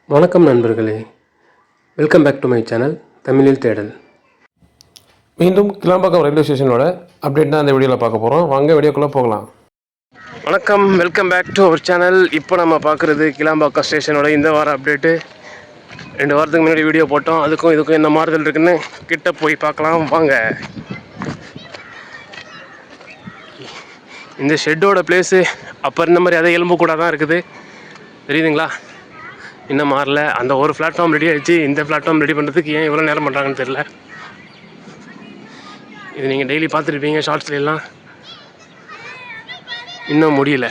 வணக்கம் நண்பர்களே, welcome back to my channel தமிழில் தேடல். மீண்டும் கிளாம்பாக்கம் ரயில்வே ஸ்டேஷனோட அப்டேட் தான் இந்த வீடியோவில் பார்க்க போகிறோம். வாங்க வீடியோக்குள்ளே போகலாம். வணக்கம், welcome back to our channel. இப்போ நம்ம பார்க்குறது கிளாம்பாக்கம் ஸ்டேஷனோட இந்த வார அப்டேட்டு. 2 வாரத்துக்கு முன்னாடி வீடியோ போட்டோம், அதுக்கும் இதுக்கும் என்ன மாறுதல் இருக்குன்னு கிட்ட போய் பார்க்கலாம் வாங்க. இந்த ஷெட்டோட பிளேஸு அப்போ இருந்த மாதிரி அதே எலும்பு கூட தான் இருக்குது, தெரியுதுங்களா? இன்னும் மாறல. அந்த ஒரு பிளாட்ஃபார்ம் ரெடி ஆகிடுச்சு, இந்த பிளாட்ஃபார்ம் ரெடி பண்ணுறதுக்கு ஏன் இவ்வளோ நேரம் பண்ணுறாங்கன்னு தெரில. இது நீங்கள் டெய்லி பார்த்துருப்பீங்க ஷார்ட்ஸ்ல எல்லாம். இன்னும் முடியல.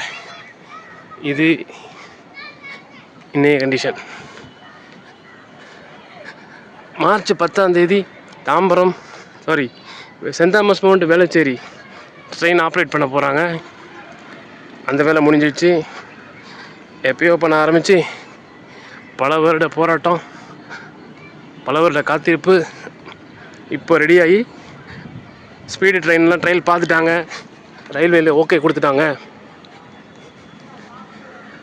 இது இன்னைய condition. March 10 Tambaram Saint Thomas Mount Velachery train operate பண்ண போகிறாங்க. அந்த வேலை முடிஞ்சிடுச்சு. எப்பயோ பண்ண ஆரம்பித்து பல வருட போராட்டம், பல வருட காத்திருப்பு இப்போ ரெடியாகி ஸ்பீடு ட்ரெயின்லாம் ட்ரையல் பார்த்துட்டாங்க. ரயில்வேல ஓகே கொடுத்துட்டாங்க.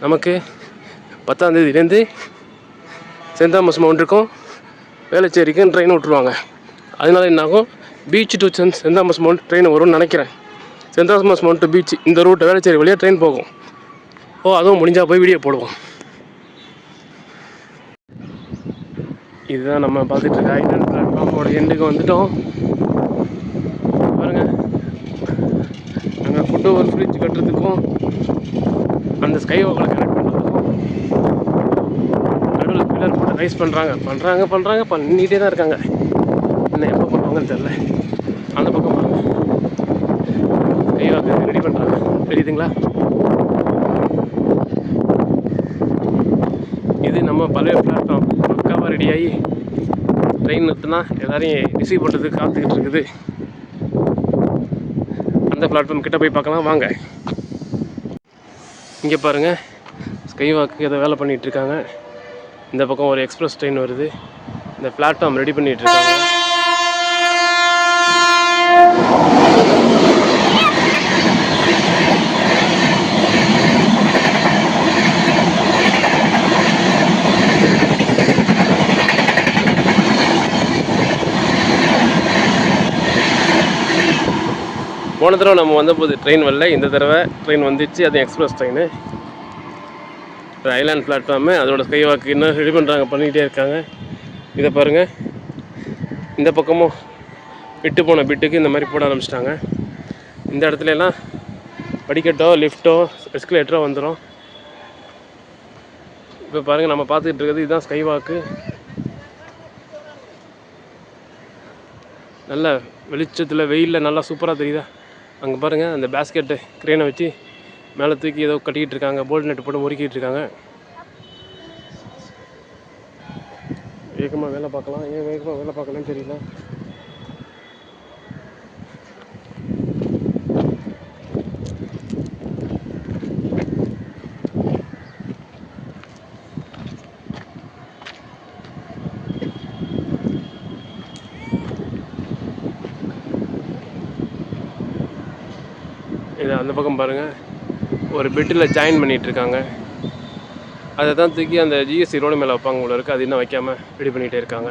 நமக்கு 10 சென்ட் தாமஸ் மவுண்ட்டுக்கும் வேளச்சேரிக்கும் ட்ரெயின் விட்டுருவாங்க. அதனால என்னாகும், beach to Saint Thomas Mount train வரும்னு நினைக்கிறேன். Saint Thomas Mount to beach இந்த ரூட்டை வேளச்சேரி வழியாக ட்ரெயின் போகும். அதுவும் முடிஞ்சால் போய் வீடியோ போடுவோம். இதுதான் நம்ம பார்த்துட்டு இருக்க ஐலாண்ட் பிளாட்ஃபார்மோட எண்டுக்கு வந்துட்டோம். பாருங்கள், நாங்கள் ஃபுட் ஓவர் ஃப்ரிட்ஜ் கட்டுறதுக்கும் அந்த ஸ்கை வாக்கில் கனெக்ட் பண்ணுறதுக்கும் நடுவில் பில்லர் போட்டு ரைஸ் பண்ணுறாங்க பண்ணிகிட்டே தான் இருக்காங்க. இன்னும் எப்போ பண்ணுவாங்கன்னு தெரில. அந்த பக்கம் பாருங்கள், ஸ்கை வாக்கு ரெடி பண்ணுறாங்க, தெரியுதுங்களா? இது நம்ம பழைய பிளாட்ஃபார்ம் பக்காவாக ரெடியாகி ட்ரெயின் நிறுத்தினா எல்லோரையும் ரிசீவ் பண்ணுறதுக்கு காத்துக்கிட்டு இருக்குது. அந்த பிளாட்ஃபார்ம் கிட்ட போய் பார்க்கலாம் வாங்க. இங்கே பாருங்கள், ஸ்கை வாக்கு எதை வேலை பண்ணிகிட்ருக்காங்க. இந்த பக்கம் ஒரு எக்ஸ்பிரஸ் ட்ரெயின் வருது. இந்த பிளாட்ஃபார்ம் ரெடி பண்ணிகிட்ருக்காங்க. போன தடவை நம்ம வந்தபோது ட்ரெயின் வரல, இந்த தடவை ட்ரெயின் வந்துச்சு. அது எக்ஸ்பிரஸ் ட்ரெயின். ஐலாண்ட் பிளாட்ஃபார்மு அதோட ஸ்கை வாக்கு இன்னும் ரெடி பண்ணுறாங்க, பண்ணிக்கிட்டே இருக்காங்க. இதை பாருங்கள், இந்த பக்கமும் விட்டு போன பிட்டுக்கு இந்த மாதிரி போட ஆரம்பிச்சிட்டாங்க. இந்த இடத்துல எல்லாம் படிக்கட்டோ லிஃப்ட்டோ எஸ்கலேட்டரோ வந்துடும். இப்போ பாருங்கள், நம்ம பார்த்துக்கிட்டு இருக்கிறது இதுதான் ஸ்கை வாக்கு. நல்ல வெளிச்சத்தில் வெயிலில் நல்லா சூப்பராக தெரியுதா? அங்கே பாருங்கள், அந்த பேஸ்கெட்டு க்ரேனை வச்சு மேலே தூக்கி ஏதோ கட்டிக்கிட்டு இருக்காங்க, போல்ட் நெட்டு போட்டு முறுக்கிட்டு இருக்காங்க. வேகமாக வேலை பார்க்கலாம். ஏன் வேகமாக வேலை பார்க்கலான்னு தெரியல. இது அந்த பக்கம் பாருங்கள், ஒரு பெட்டில் ஜாயின் பண்ணிகிட்ருக்காங்க. அதை தான் தூக்கி அந்த ஜிஎஸ்டி ரோடு மேலே வைப்பாங்க உள்ள இருக்குது. அது இன்னும் வைக்காமல் ரெடி பண்ணிகிட்டே இருக்காங்க.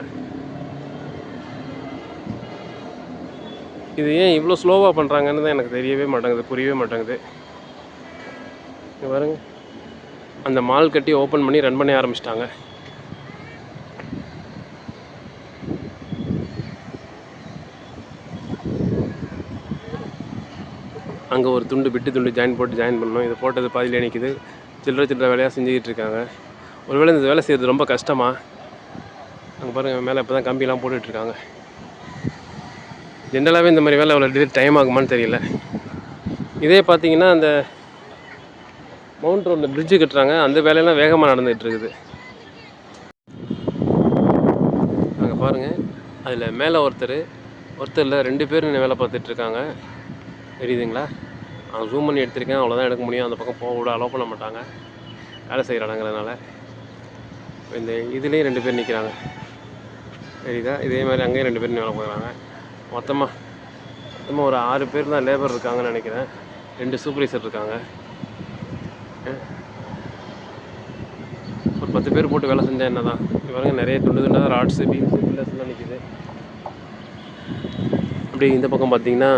இது ஏன் இவ்வளோ ஸ்லோவாக பண்ணுறாங்கன்னு தான் எனக்கு தெரியவே மாட்டேங்குது, புரியவே மாட்டேங்குது. இங்கே பாருங்கள், அந்த மால் கட்டி ஓப்பன் பண்ணி ரன் பண்ணி ஆரம்பிச்சிட்டாங்க. அங்கே ஒரு துண்டு ஜாயின் பண்ணணும். இது போட்டது பாதியில் நிற்கிது. சில்லற வேலையாக செஞ்சுக்கிட்டு இருக்காங்க. ஒருவேளை இந்த வேலை செய்கிறது ரொம்ப கஷ்டமா? அங்கே பாருங்கள், மேலே இப்போ தான் கம்பிலாம் போட்டுட்ருக்காங்க. ஜென்ரலாகவே இந்த மாதிரி வேலை அவ்வளோ டைம் ஆகுமான்னு தெரியல. இதே பார்த்தீங்கன்னா அந்த மவுண்ட் ரோடில் பிரிட்ஜு கட்டுறாங்க, அந்த வேலையெல்லாம் வேகமாக நடந்துகிட்ருக்குது. அங்கே பாருங்கள், அதில் மேலே ஒருத்தர் இல்லை 2 பேர் வேலை பார்த்துட்ருக்காங்க, தெரியுதுங்களா? நான் ஜூம் பண்ணி எடுத்திருக்கேன், அவ்வளோதான் எடுக்க முடியும். அந்த பக்கம் போக விட அலோவ் பண்ண மாட்டாங்க, வேலை செய்கிற இடங்கிறதுனால. இந்த இதுலேயும் 2 பேர் நிற்கிறாங்க, தெரியுதா? இதே மாதிரி அங்கேயும் 2 பேர் வேலை பார்க்குறாங்க. மொத்தமாக ஒரு 6 பேர் தான் லேபர் இருக்காங்கன்னு நினைக்கிறேன். 2 சூப்பர்வைசர் இருக்காங்க. 10 பேர் போட்டு வேலை செஞ்சால் என்ன தான். பாருங்க நிறைய துண்டு துண்டாக ராட்ஸு பீம்ஸு பில்லர்ஸ்லாம் நிற்கிது. அப்படியே இந்த பக்கம் பார்த்தீங்கன்னா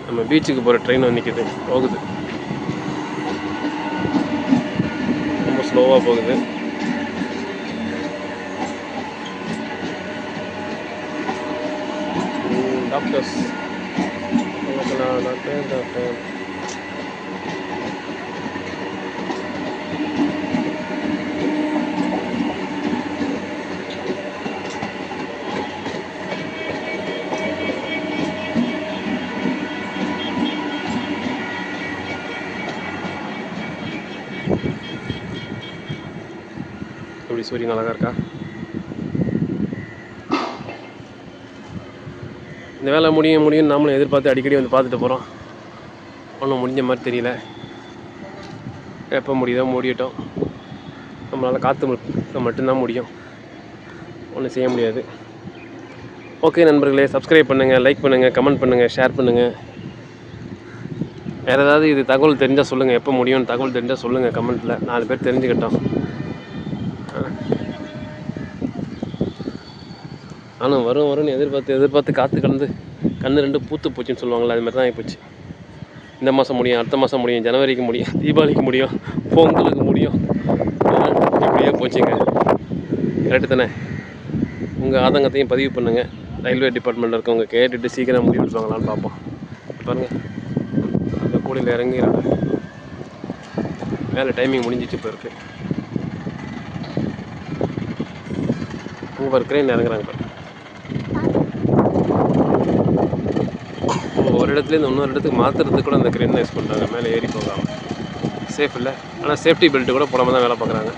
நம்ம பீச்சுக்கு போகிற ட்ரெயின் வந்து நிற்கிது, போகுது. ரொம்ப ஸ்லோவாக போகுது. டாக்டர்ஸ் டாக்டர் எப்படி சூரியன் அழகாக இருக்கா? இந்த வேலை முடியும் நாமளும் எதிர்பார்த்து அடிக்கடி வந்து பார்த்துட்டு போகிறோம். ஒன்றும் முடிஞ்ச மாதிரி தெரியல. எப்போ முடியுதோ முடியட்டும். நம்மளால் காற்று மட்டும்தான் முடியும், ஒன்றும் செய்ய முடியாது. ஓகே நண்பர்களே, சப்ஸ்கிரைப் பண்ணுங்கள், லைக் பண்ணுங்கள், கமெண்ட் பண்ணுங்கள், ஷேர் பண்ணுங்கள். வேறு ஏதாவது இது தகவல் தெரிஞ்சால் சொல்லுங்கள். எப்போ முடியும்னு தகவல் தெரிஞ்சால் சொல்லுங்கள் கமெண்ட்டில், 4 பேர் தெரிஞ்சுக்கிட்டோம். ஆனால் வரும்னு எதிர்பார்த்து காற்று கலந்து கண்ணு 2 பூத்து போச்சுன்னு சொல்லுவாங்களே, அது மாதிரி தான் ஆகிப்போச்சு. இந்த மாதம் முடியும், அடுத்த மாதம் முடியும், ஜனவரிக்கு முடியும், தீபாவளிக்கு முடியும், பொங்கலுக்கு முடியும், இப்படியே போச்சுங்க. கரெக்டு தானே? உங்கள் ஆதங்கத்தையும் பதிவு பண்ணுங்கள். ரயில்வே டிபார்ட்மெண்ட்டில் இருக்கவங்க கேட்டுட்டு சீக்கிரம் முடிவு எடுப்பாங்களான்னு பார்ப்போம். பாருங்கள், அந்த கூடையில் இறங்கிறாங்க. வேலை டைமிங் முடிஞ்சிச்சு இப்போ இருக்குது. அங்கே க்ரெயின் இறங்குறாங்க. ஒரு இடத்துலேருந்து இன்னொரு இடத்துக்கு மாற்றுறதுக்கு கூட அந்த க்ரெயின் யூஸ் பண்ணுறாங்க, மேலே ஏறி போகாமல். சேஃப் இல்லை, ஆனால் சேஃப்டி பெல்ட்டு கூட போடாமல் தான் வேலை பார்க்குறாங்க.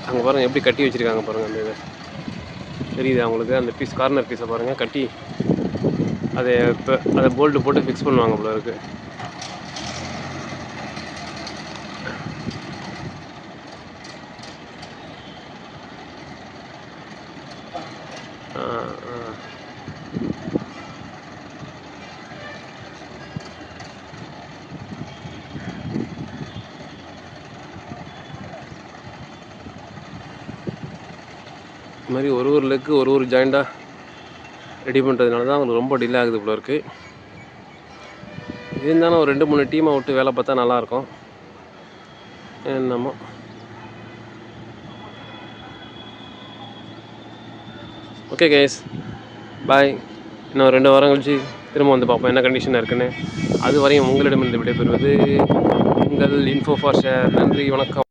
அங்கே பாருங்கள் எப்படி கட்டி வச்சுருக்காங்க பாருங்கள். அந்த இதை தெரியுது அவங்களுக்கு, அந்த பீஸ் கார்னர் பீஸை பாருங்கள் கட்டி அதை போல்ட்டு போட்டு ஃபிக்ஸ் பண்ணுவாங்க போல இருக்குது. இது மாதிரி ஒரு லெக்கு ஒரு ஜாயிண்டாக ரெடி பண்ணுறதுனால தான் அவங்களுக்கு ரொம்ப டிலே ஆகுது போல இருக்குது. இருந்தாலும் ஒரு 2-3 டீமை விட்டு வேலை பார்த்தா நல்லாயிருக்கும். என்னமோ ஓகே கைஸ், பாய். இன்னும் 2 வாரம் கழிச்சு திரும்ப வந்து பார்ப்போம் என்ன கண்டிஷனாக இருக்குன்னு. அது வரையும் உங்களிடமிருந்து விடைபெறுவது உங்கள் இன்ஃபோ ஃபார் ஷேர். நன்றி, வணக்கம்.